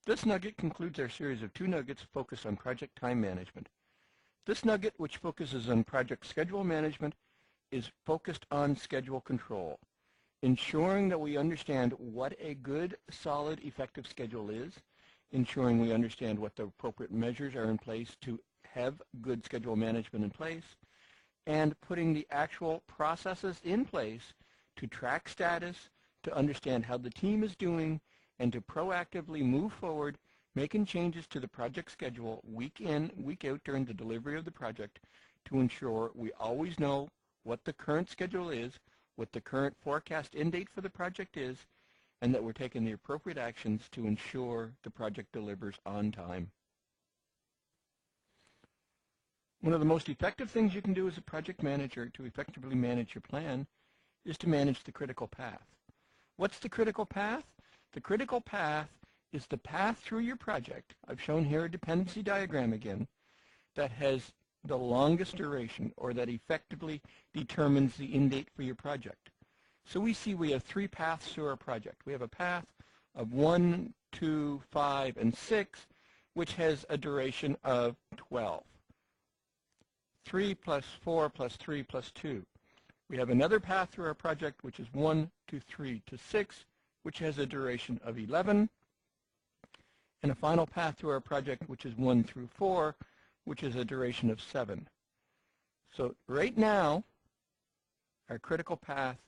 This nugget concludes our series of 2 nuggets focused on project time management. This nugget, which focuses on project schedule management, is focused on schedule control, ensuring that we understand what a good, solid, effective schedule is, ensuring we understand what the appropriate measures are in place to have good schedule management in place, and putting the actual processes in place to track status, to understand how the team is doing, and to proactively move forward, making changes to the project schedule week in, week out during the delivery of the project to ensure we always know what the current schedule is, what the current forecast end date for the project is, and that we're taking the appropriate actions to ensure the project delivers on time. One of the most effective things you can do as a project manager to effectively manage your plan is to manage the critical path. What's the critical path? The critical path is the path through your project. I've shown here a dependency diagram again that has the longest duration, or that effectively determines the end date for your project. So we see we have 3 paths through our project. We have a path of 1, 2, 5, and 6, which has a duration of 12. 3 plus 4 plus 3 plus 2. We have another path through our project, which is 1 to 3 to 6, which has a duration of 11. And a final path through our project, which is 1 through 4, which is a duration of 7. So right now, our critical path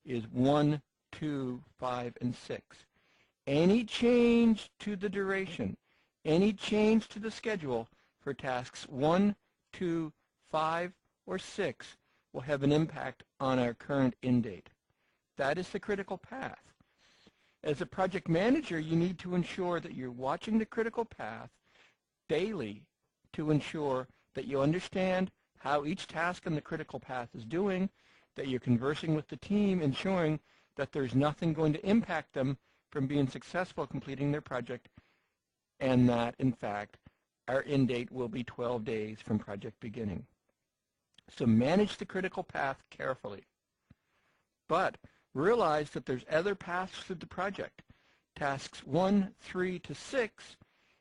is 1, 2, 5, and 6. Any change to the duration, any change to the schedule for tasks 1, 2, 5, or 6 will have an impact on our current end date. That is the critical path. As a project manager, you need to ensure that you're watching the critical path daily to ensure that you understand how each task in the critical path is doing, that you're conversing with the team, ensuring that there's nothing going to impact them from being successful completing their project, and that, in fact, our end date will be 12 days from project beginning. So manage the critical path carefully. But realize that there's other paths through the project. Tasks 1, 3 to 6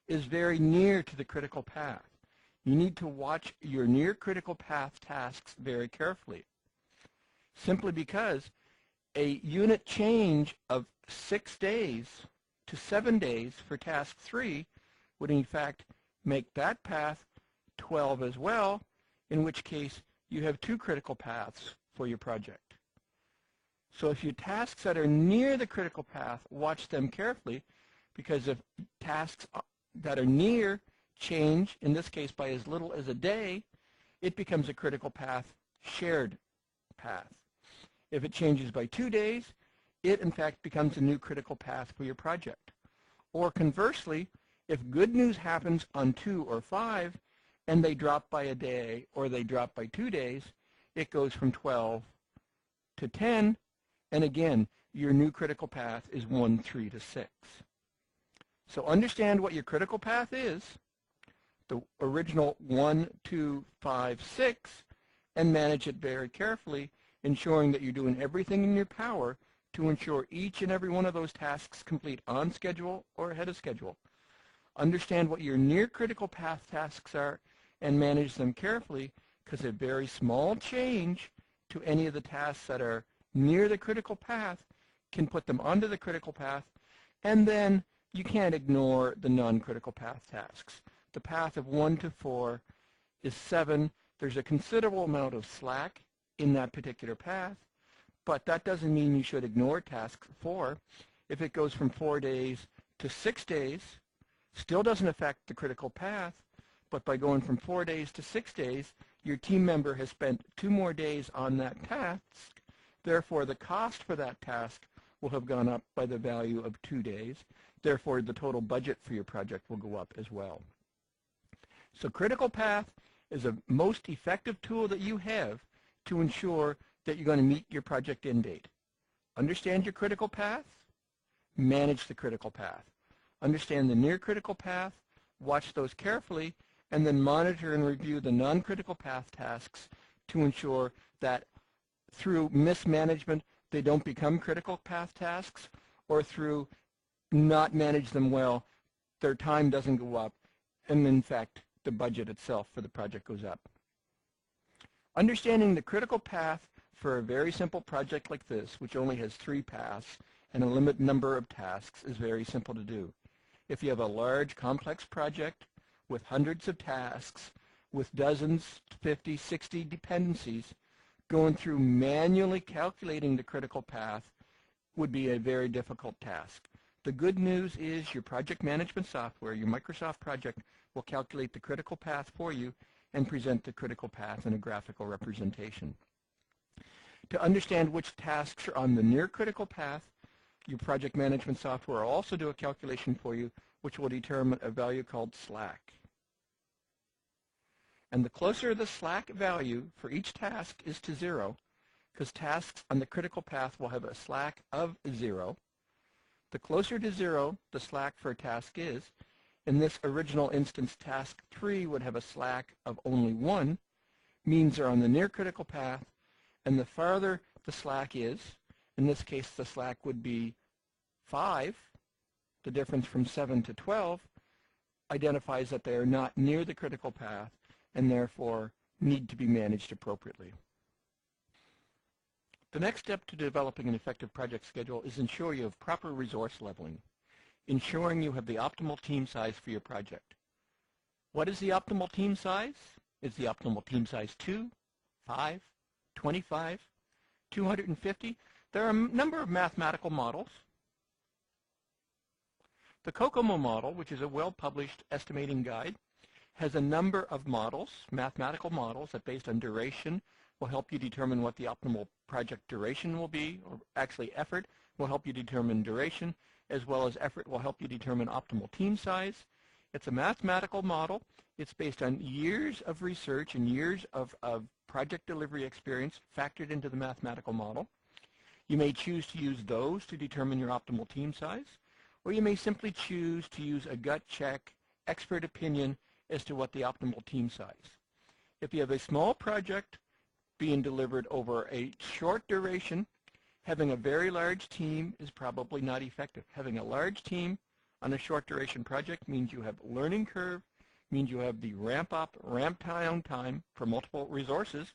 is very near to the critical path. You need to watch your near critical path tasks very carefully, simply because a unit change of 6 days to 7 days for task 3 would in fact make that path 12 as well, in which case you have 2 critical paths for your project. So if your tasks that are near the critical path, watch them carefully, because if tasks that are near change, in this case by as little as a day, it becomes a critical path shared path. If it changes by 2 days, it in fact becomes a new critical path for your project. Or conversely, if good news happens on 2 or 5 and they drop by a day or they drop by 2 days, it goes from 12 to 10, and again, your new critical path is 1, 3 to 6. So understand what your critical path is, the original 1, 2, 5, 6, and manage it very carefully, ensuring that you're doing everything in your power to ensure each and every one of those tasks complete on schedule or ahead of schedule. Understand what your near critical path tasks are and manage them carefully, because a very small change to any of the tasks that are near the critical path can put them onto the critical path, and then you can't ignore the non-critical path tasks. The path of 1 to 4 is 7. There's a considerable amount of slack in that particular path, but that doesn't mean you should ignore task 4. If it goes from 4 days to 6 days, still doesn't affect the critical path, but by going from 4 days to 6 days, your team member has spent 2 more days on that task. Therefore, the cost for that task will have gone up by the value of 2 days. Therefore, the total budget for your project will go up as well. So critical path is a most effective tool that you have to ensure that you're going to meet your project end date. Understand your critical path, manage the critical path. Understand the near critical path, watch those carefully, and then monitor and review the non-critical path tasks to ensure that through mismanagement they don't become critical path tasks, or through not manage them well, their time doesn't go up, and in fact, the budget itself for the project goes up. Understanding the critical path for a very simple project like this, which only has 3 paths and a limited number of tasks, is very simple to do. If you have a large, complex project with hundreds of tasks, with dozens, 50, 60 dependencies, going through manually calculating the critical path would be a very difficult task. The good news is your project management software, your Microsoft project, will calculate the critical path for you and present the critical path in a graphical representation. To understand which tasks are on the near critical path, your project management software will also do a calculation for you, which will determine a value called slack. And the closer the slack value for each task is to 0, because tasks on the critical path will have a slack of 0, the closer to 0 the slack for a task is. In this original instance, task 3 would have a slack of only 1, means they're on the near critical path, and the farther the slack is, in this case the slack would be 5, the difference from 7 to 12, identifies that they are not near the critical path and therefore need to be managed appropriately. The next step to developing an effective project schedule is ensure you have proper resource leveling, ensuring you have the optimal team size for your project. What is the optimal team size? Is the optimal team size 2, 5, 25, 250? There are a number of mathematical models. The COCOMO model, which is a well-published estimating guide, has a number of models, mathematical models, that based on duration will help you determine what the optimal project duration will be, or actually effort will help you determine duration, as well as effort will help you determine optimal team size. It's a mathematical model. It's based on years of research and years of project delivery experience factored into the mathematical model. You may choose to use those to determine your optimal team size, or you may simply choose to use a gut check, expert opinion as to what the optimal team size. If you have a small project being delivered over a short duration, having a very large team is probably not effective. Having a large team on a short duration project means you have learning curve, means you have the ramp up, ramp down time for multiple resources,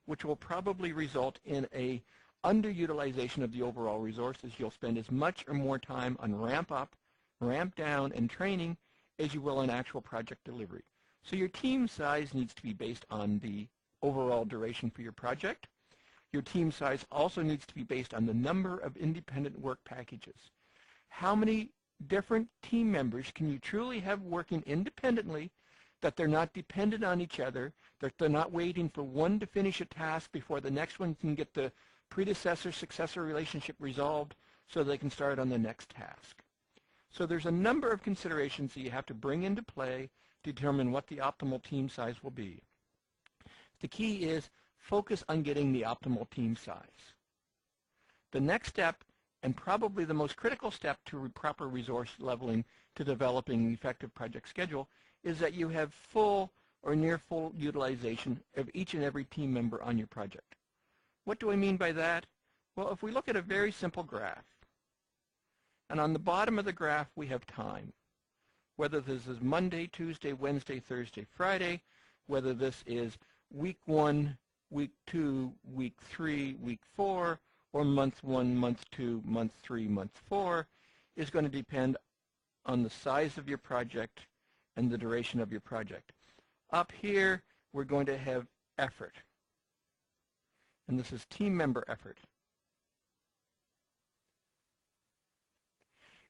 which will probably result in a underutilization of the overall resources. You'll spend as much or more time on ramp up, ramp down, and training as you will on actual project delivery. So your team size needs to be based on the overall duration for your project. Your team size also needs to be based on the number of independent work packages. How many different team members can you truly have working independently, that they're not dependent on each other, that they're not waiting for one to finish a task before the next one can get the predecessor-successor relationship resolved so they can start on the next task. So there's a number of considerations that you have to bring into play to determine what the optimal team size will be. The key is focus on getting the optimal team size. The next step, and probably the most critical step to proper resource leveling to developing an effective project schedule, is that you have full or near full utilization of each and every team member on your project. What do I mean by that? Well, if we look at a very simple graph, and on the bottom of the graph we have time, whether this is Monday, Tuesday, Wednesday, Thursday, Friday, whether this is week 1, week 2, week 3, week 4, or month 1, month 2, month 3, month 4, is going to depend on the size of your project and the duration of your project. Up here, we're going to have effort, and this is team member effort.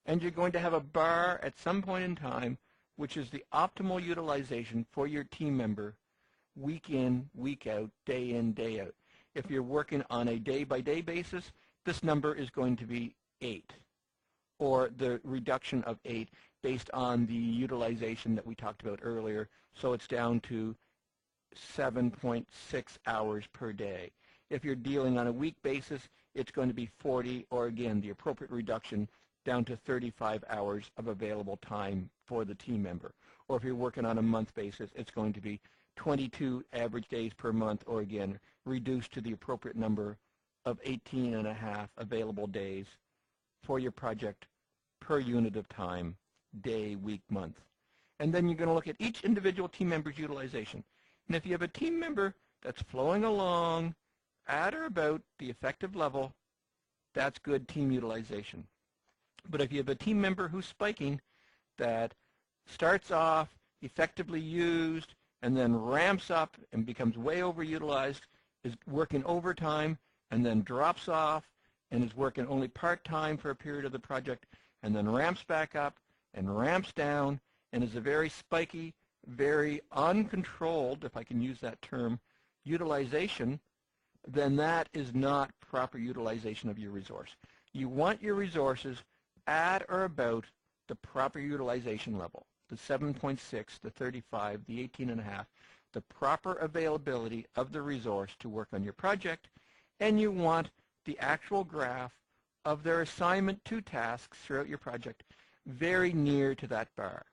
And you're going to have a bar at some point in time, which is the optimal utilization for your team member week in, week out, day in, day out. If you're working on a day-by-day basis, this number is going to be 8, or the reduction of 8 based on the utilization that we talked about earlier. So it's down to 7.6 hours per day. If you're dealing on a week basis, it's going to be 40, or again, the appropriate reduction down to 35 hours of available time for the team member. Or if you're working on a month basis, it's going to be 22 average days per month, or again, reduced to the appropriate number of 18.5 available days for your project per unit of time day, week, month. And then you're going to look at each individual team member's utilization. And if you have a team member that's flowing along at or about the effective level, that's good team utilization. But if you have a team member who's spiking, that starts off effectively used and then ramps up and becomes way overutilized, is working overtime and then drops off and is working only part-time for a period of the project and then ramps back up and ramps down and is a very spiky, very uncontrolled, if I can use that term, utilization, then that is not proper utilization of your resource. You want your resources at or about the proper utilization level, the 7.6, the 35, the 18.5, the proper availability of the resource to work on your project, and you want the actual graph of their assignment to tasks throughout your project very near to that bar.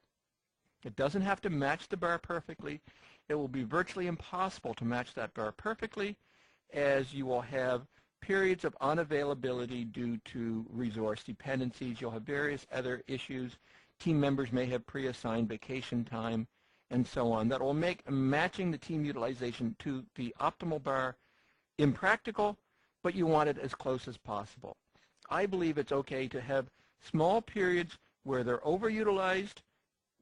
It doesn't have to match the bar perfectly. It will be virtually impossible to match that bar perfectly, as you will have periods of unavailability due to resource dependencies. You'll have various other issues. Team members may have pre-assigned vacation time and so on. That will make matching the team utilization to the optimal bar impractical, but you want it as close as possible. I believe it's okay to have small periods where they're overutilized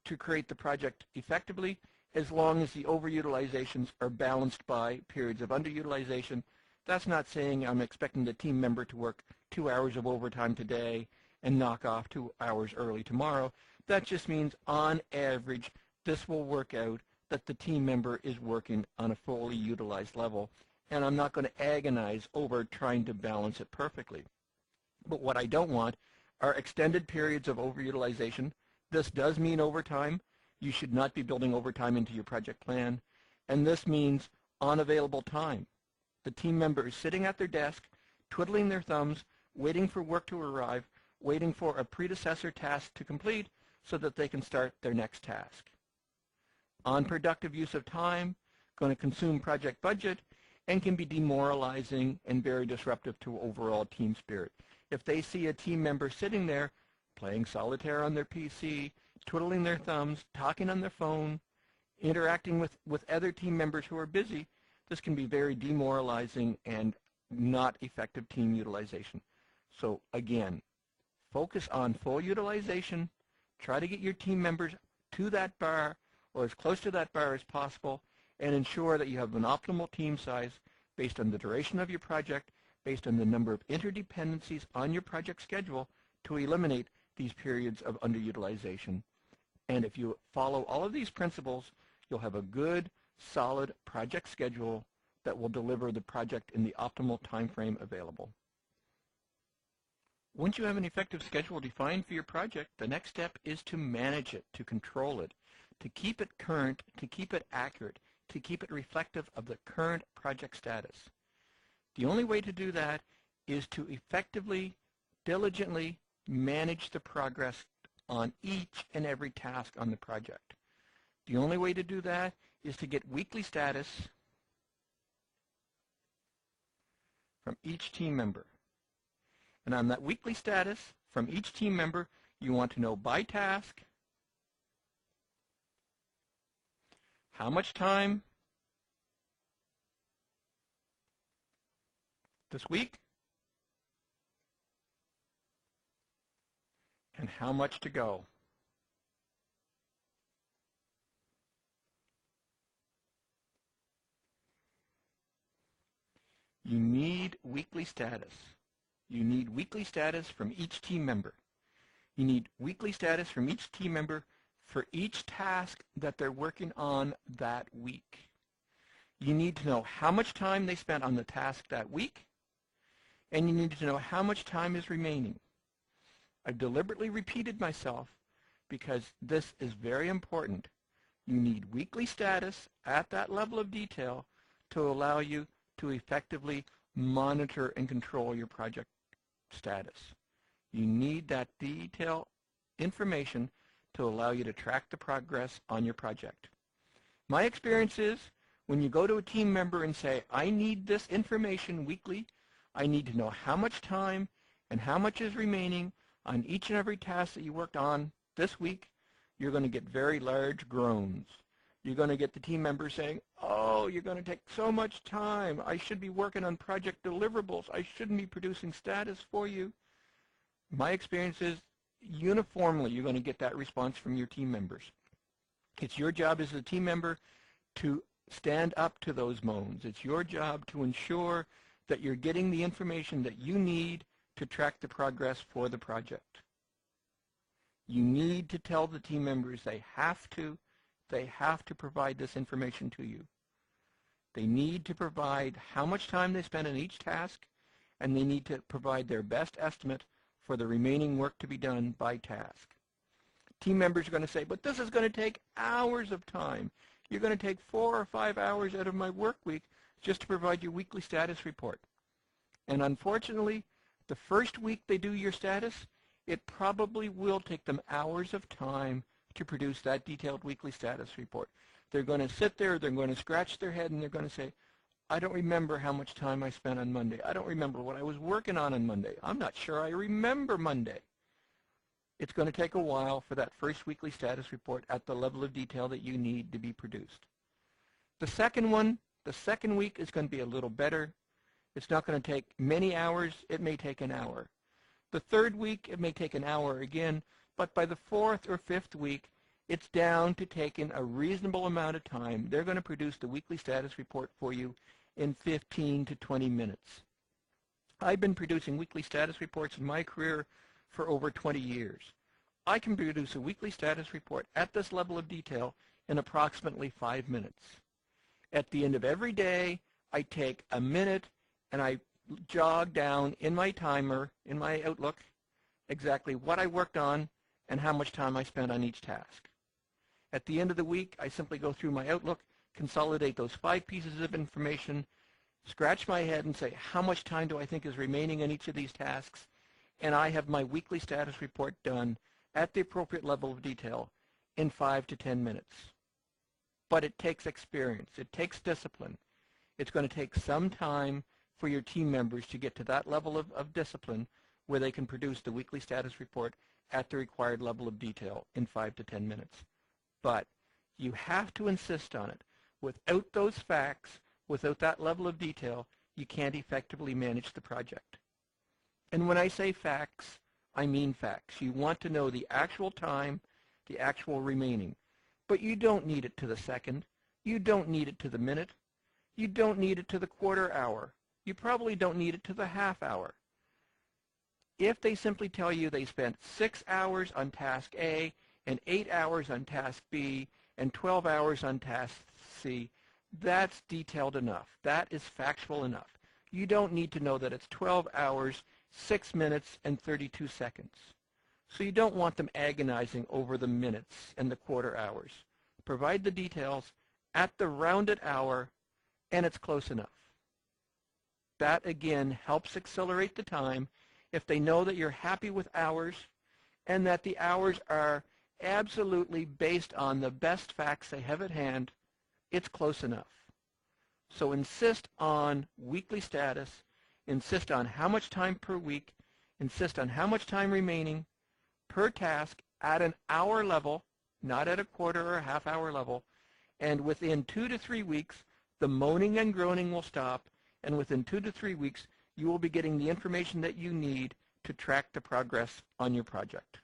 to create the project effectively, as long as the overutilizations are balanced by periods of underutilization. That's not saying I'm expecting the team member to work 2 hours of overtime today and knock off 2 hours early tomorrow. That just means on average this will work out that the team member is working on a fully utilized level, and I'm not going to agonize over trying to balance it perfectly. But what I don't want are extended periods of overutilization. This does mean overtime. You should not be building overtime into your project plan. And this means unavailable time. The team member is sitting at their desk, twiddling their thumbs, waiting for work to arrive, waiting for a predecessor task to complete so that they can start their next task. Unproductive use of time, going to consume project budget, and can be demoralizing and very disruptive to overall team spirit. If they see a team member sitting there playing solitaire on their PC, twiddling their thumbs, talking on their phone, interacting with other team members who are busy, this can be very demoralizing and not effective team utilization. So again, focus on full utilization, try to get your team members to that bar or as close to that bar as possible, and ensure that you have an optimal team size based on the duration of your project, based on the number of interdependencies on your project schedule to eliminate these periods of underutilization. And if you follow all of these principles, you'll have a good, solid project schedule that will deliver the project in the optimal time frame available. Once you have an effective schedule defined for your project, the next step is to manage it, to control it, to keep it current, to keep it accurate, to keep it reflective of the current project status. The only way to do that is to effectively, diligently manage the progress on each and every task on the project. The only way to do that is to get weekly status from each team member. And on that weekly status from each team member, you want to know by task how much time this week and how much to go. You need weekly status. You need weekly status from each team member. You need weekly status from each team member for each task that they're working on that week. You need to know how much time they spent on the task that week, and you need to know how much time is remaining. I've deliberately repeated myself because this is very important. You need weekly status at that level of detail to allow you to effectively monitor and control your project status. You need that detailed information to allow you to track the progress on your project. My experience is when you go to a team member and say, I need this information weekly, I need to know how much time and how much is remaining on each and every task that you worked on This week, you're going to get very large groans. You're going to get the team members saying, oh, you're going to take so much time. I should be working on project deliverables. I shouldn't be producing status for you. My experience is uniformly you're going to get that response from your team members. It's your job as a team member to stand up to those moans. It's your job to ensure that you're getting the information that you need to track the progress for the project. You need to tell the team members they have to provide this information to you. They need to provide how much time they spend on each task, and they need to provide their best estimate for the remaining work to be done by task. Team members are going to say, but this is going to take hours of time. You're going to take 4 or 5 hours out of my work week just to provide your weekly status report. And unfortunately, the first week they do your status, it probably will take them hours of time to produce that detailed weekly status report. They're going to sit there, they're going to scratch their head, and they're going to say, I don't remember how much time I spent on Monday. I don't remember what I was working on Monday. I'm not sure I remember Monday. It's going to take a while for that first weekly status report at the level of detail that you need to be produced. The second week is going to be a little better. It's not going to take many hours. It may take an hour. The third week, it may take an hour again, but by the fourth or fifth week, it's down to taking a reasonable amount of time. They're going to produce the weekly status report for you in 15 to 20 minutes. I've been producing weekly status reports in my career for over 20 years. I can produce a weekly status report at this level of detail in approximately 5 minutes. At the end of every day, I take a minute and I jog down in my timer, in my Outlook, exactly what I worked on and how much time I spent on each task. At the end of the week, I simply go through my Outlook, consolidate those 5 pieces of information, scratch my head and say, how much time do I think is remaining on each of these tasks? And I have my weekly status report done at the appropriate level of detail in 5 to 10 minutes. But it takes experience. It takes discipline. It's going to take some time for your team members to get to that level of discipline where they can produce the weekly status report at the required level of detail in 5 to 10 minutes. But you have to insist on it. Without those facts, without that level of detail, you can't effectively manage the project. And when I say facts, I mean facts. You want to know the actual time, the actual remaining. But you don't need it to the second. You don't need it to the minute. You don't need it to the quarter hour. You probably don't need it to the half hour. If they simply tell you they spent 6 hours on task A and 8 hours on task B and 12 hours on task C, that's detailed enough. That is factual enough. You don't need to know that it's 12 hours, 6 minutes, and 32 seconds. So you don't want them agonizing over the minutes and the quarter hours. Provide the details at the rounded hour, and it's close enough. That, again, helps accelerate the time if they know that you're happy with hours and that the hours are absolutely based on the best facts they have at hand. It's close enough. So insist on weekly status, insist on how much time per week, insist on how much time remaining per task at an hour level, not at a quarter or a half hour level, and within 2 to 3 weeks, the moaning and groaning will stop, and within 2 to 3 weeks, you will be getting the information that you need to track the progress on your project.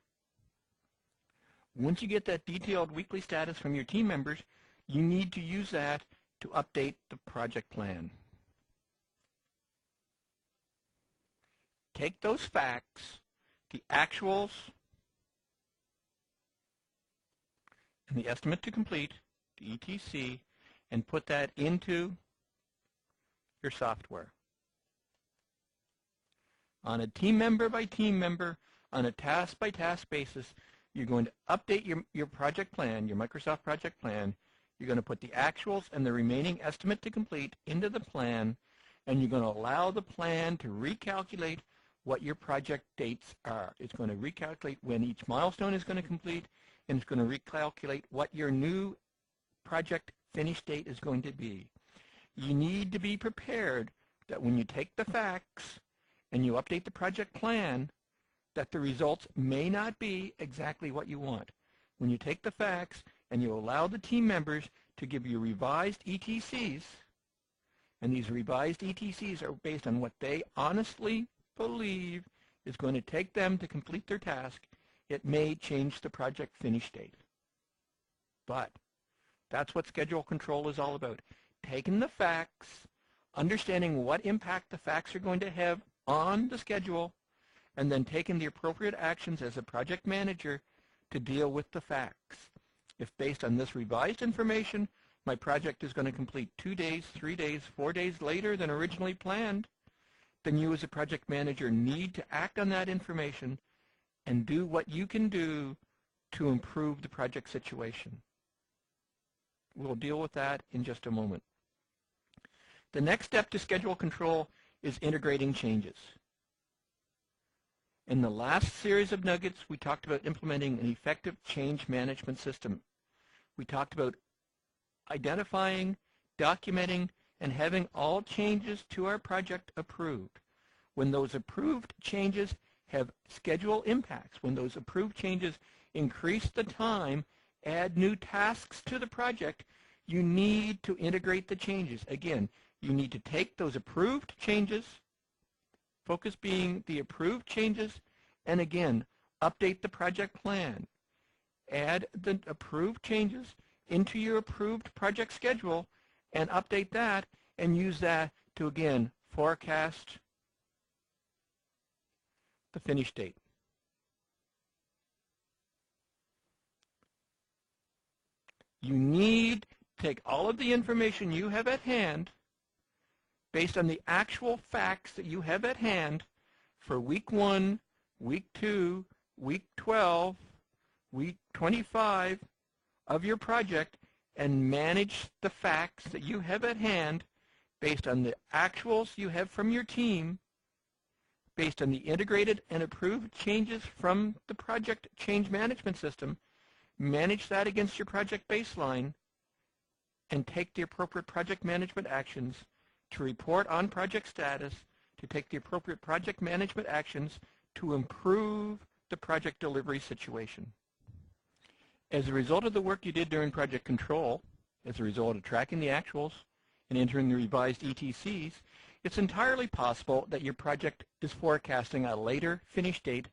Once you get that detailed weekly status from your team members, you need to use that to update the project plan. Take those facts, the actuals, and the estimate to complete, the ETC, and put that into your software. On a team member by team member, on a task by task basis, you're going to update your project plan, your Microsoft project plan. You're going to put the actuals and the remaining estimate to complete into the plan, and you're going to allow the plan to recalculate what your project dates are. It's going to recalculate when each milestone is going to complete, and it's going to recalculate what your new project finish date is going to be. You need to be prepared that when you take the facts and you update the project plan, that the results may not be exactly what you want. When you take the facts and you allow the team members to give you revised ETCs, and these revised ETCs are based on what they honestly believe is going to take them to complete their task, it may change the project finish date. But that's what schedule control is all about. Taking the facts, understanding what impact the facts are going to have on the schedule, and then taking the appropriate actions as a project manager to deal with the facts. If based on this revised information, my project is going to complete 2 days, 3 days, 4 days later than originally planned, then you as a project manager need to act on that information and do what you can do to improve the project situation. We'll deal with that in just a moment. The next step to schedule control is integrating changes. In the last series of nuggets, we talked about implementing an effective change management system. We talked about identifying, documenting, and having all changes to our project approved. When those approved changes have schedule impacts, when those approved changes increase the time, add new tasks to the project, you need to integrate the changes. Again, you need to take those approved changes, focus being the approved changes, and again, update the project plan. Add the approved changes into your approved project schedule and update that and use that to, again, forecast the finish date. You need to take all of the information you have at hand based on the actual facts that you have at hand for week 1, week 2, week 12, week 25 of your project, and manage the facts that you have at hand based on the actuals you have from your team, based on the integrated and approved changes from the project change management system. Manage that against your project baseline and take the appropriate project management actions to report on project status, to take the appropriate project management actions to improve the project delivery situation. As a result of the work you did during project control, as a result of tracking the actuals and entering the revised ETCs, it's entirely possible that your project is forecasting a later finish date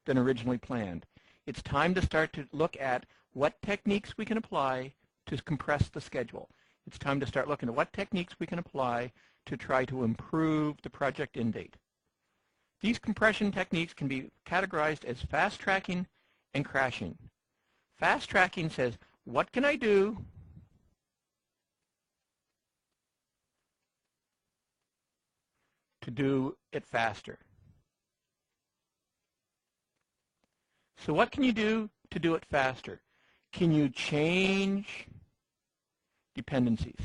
than originally planned. It's time to start to look at what techniques we can apply to compress the schedule. It's time to start looking at what techniques we can apply to try to improve the project end date. These compression techniques can be categorized as fast tracking and crashing. Fast tracking says, what can I do to do it faster? So what can you do to do it faster? Can you change dependencies?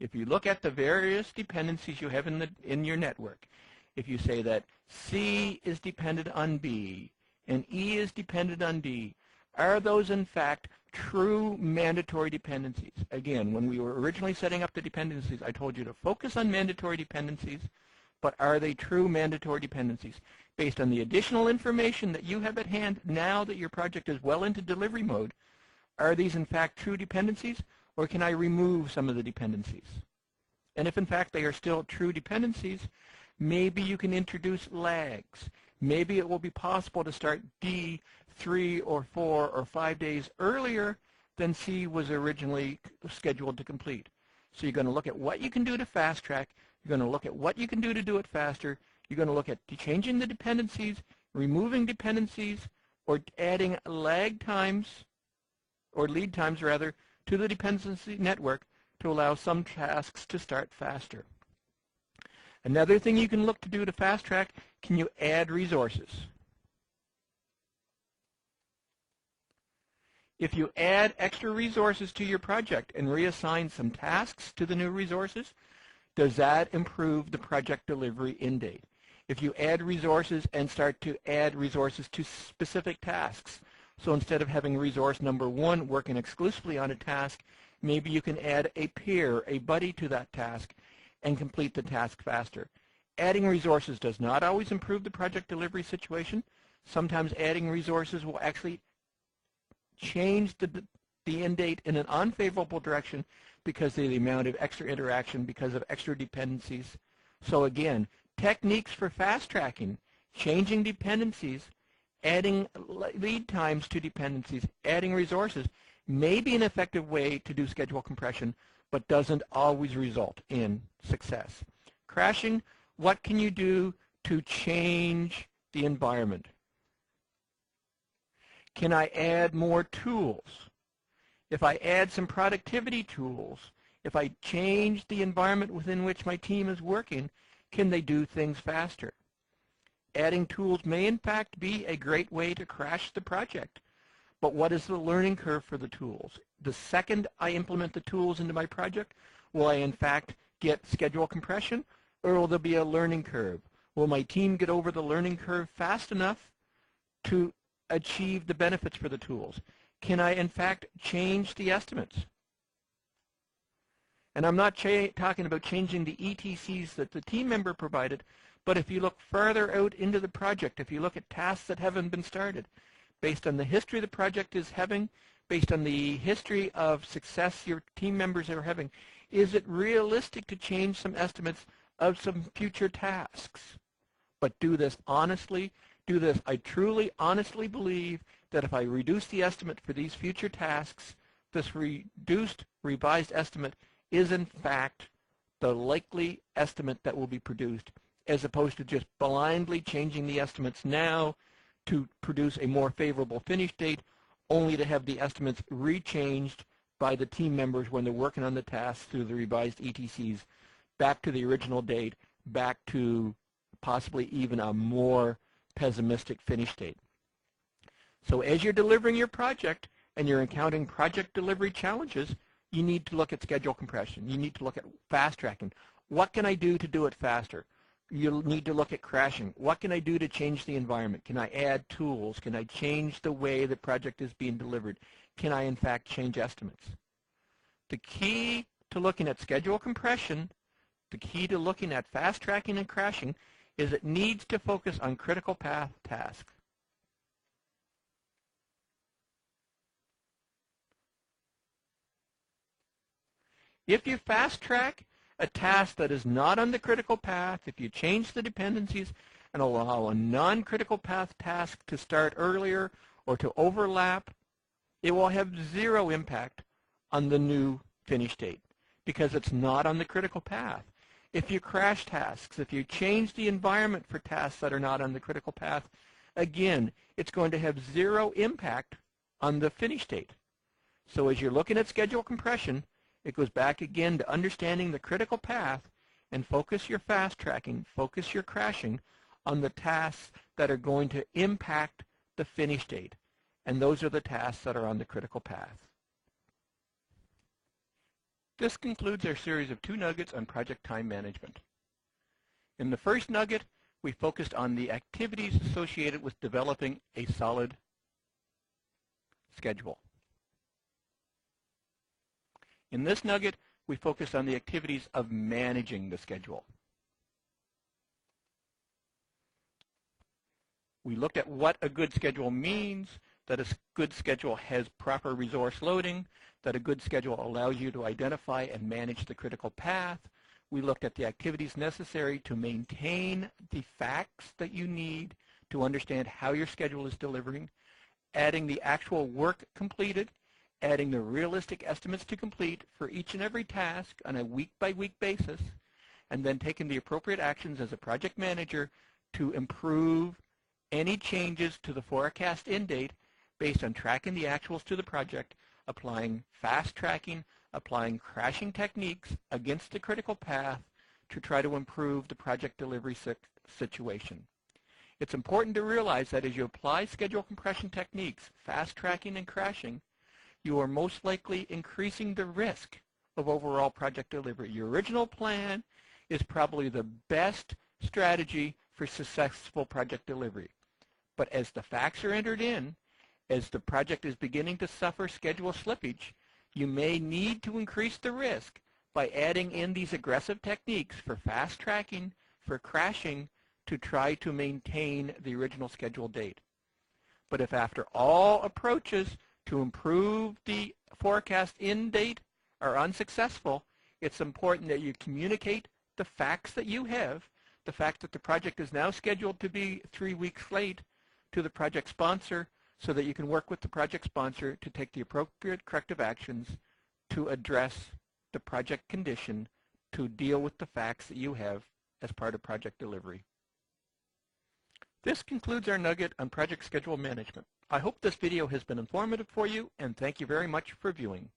If you look at the various dependencies you have in your network, if you say that C is dependent on B and E is dependent on D, are those in fact true mandatory dependencies? Again, when we were originally setting up the dependencies, I told you to focus on mandatory dependencies, but are they true mandatory dependencies? Based on the additional information that you have at hand now that your project is well into delivery mode, are these in fact true dependencies, or can I remove some of the dependencies? And if in fact they are still true dependencies, maybe you can introduce lags. Maybe it will be possible to start D 3 or 4 or 5 days earlier than C was originally scheduled to complete. So you're going to look at what you can do to fast track. You're going to look at what you can do to do it faster. You're going to look at changing the dependencies, removing dependencies, or adding lag times, or lead times rather, to the dependency network to allow some tasks to start faster. Another thing you can look to do to fast track, can you add resources? If you add extra resources to your project and reassign some tasks to the new resources, does that improve the project delivery end date? If you add resources and start to add resources to specific tasks, so instead of having resource number 1 working exclusively on a task, maybe you can add a peer, a buddy to that task, and complete the task faster. Adding resources does not always improve the project delivery situation. Sometimes adding resources will actually change the end date in an unfavorable direction because of the amount of extra interaction, because of extra dependencies. So again, techniques for fast tracking, changing dependencies, adding lead times to dependencies, adding resources may be an effective way to do schedule compression, but doesn't always result in success. Crashing, what can you do to change the environment? Can I add more tools? If I add some productivity tools, if I change the environment within which my team is working, can they do things faster? Adding tools may in fact be a great way to crash the project, but what is the learning curve for the tools? The second I implement the tools into my project, will I in fact get schedule compression, or will there be a learning curve? Will my team get over the learning curve fast enough to achieve the benefits for the tools? Can I in fact change the estimates? And I'm not talking about changing the ETCs that the team member provided, but if you look further out into the project, if you look at tasks that haven't been started, based on the history the project is having, based on the history of success your team members are having, is it realistic to change some estimates of some future tasks? But do this honestly. Do this. I truly, honestly believe that if I reduce the estimate for these future tasks, this reduced, revised estimate is in fact the likely estimate that will be produced, as opposed to just blindly changing the estimates now to produce a more favorable finish date, only to have the estimates rechanged by the team members when they're working on the tasks through the revised ETCs back to the original date, back to possibly even a more pessimistic finish date. So as you're delivering your project and you're encountering project delivery challenges, you need to look at schedule compression. You need to look at fast tracking. What can I do to do it faster? You'll need to look at crashing. What can I do to change the environment? Can I add tools? Can I change the way the project is being delivered? Can I, in fact, change estimates? The key to looking at schedule compression, the key to looking at fast tracking and crashing, is it needs to focus on critical path tasks. If you fast track a task that is not on the critical path, if you change the dependencies and allow a non-critical path task to start earlier or to overlap, it will have zero impact on the new finish date because it's not on the critical path. If you crash tasks, if you change the environment for tasks that are not on the critical path, again, it's going to have zero impact on the finish date. So as you're looking at schedule compression, it goes back again to understanding the critical path and focus your fast tracking, focus your crashing on the tasks that are going to impact the finish date. And those are the tasks that are on the critical path. This concludes our series of 2 nuggets on project time management. In the first nugget, we focused on the activities associated with developing a solid schedule. In this nugget, we focused on the activities of managing the schedule. We looked at what a good schedule means, that a good schedule has proper resource loading, that a good schedule allows you to identify and manage the critical path. We looked at the activities necessary to maintain the facts that you need to understand how your schedule is delivering, adding the actual work completed, adding the realistic estimates to complete for each and every task on a week-by-week basis, and then taking the appropriate actions as a project manager to improve any changes to the forecast end date based on tracking the actuals to the project, applying fast tracking, applying crashing techniques against the critical path to try to improve the project delivery situation. It's important to realize that as you apply schedule compression techniques, fast tracking and crashing, you are most likely increasing the risk of overall project delivery. Your original plan is probably the best strategy for successful project delivery. But as the facts are entered in, as the project is beginning to suffer schedule slippage, you may need to increase the risk by adding in these aggressive techniques for fast tracking, for crashing to try to maintain the original scheduled date. But if after all approaches to improve the forecast in date are unsuccessful, it's important that you communicate the facts that you have, the fact that the project is now scheduled to be 3 weeks late, to the project sponsor, so that you can work with the project sponsor to take the appropriate corrective actions to address the project condition, to deal with the facts that you have as part of project delivery. This concludes our nugget on project schedule management. I hope this video has been informative for you, and thank you very much for viewing.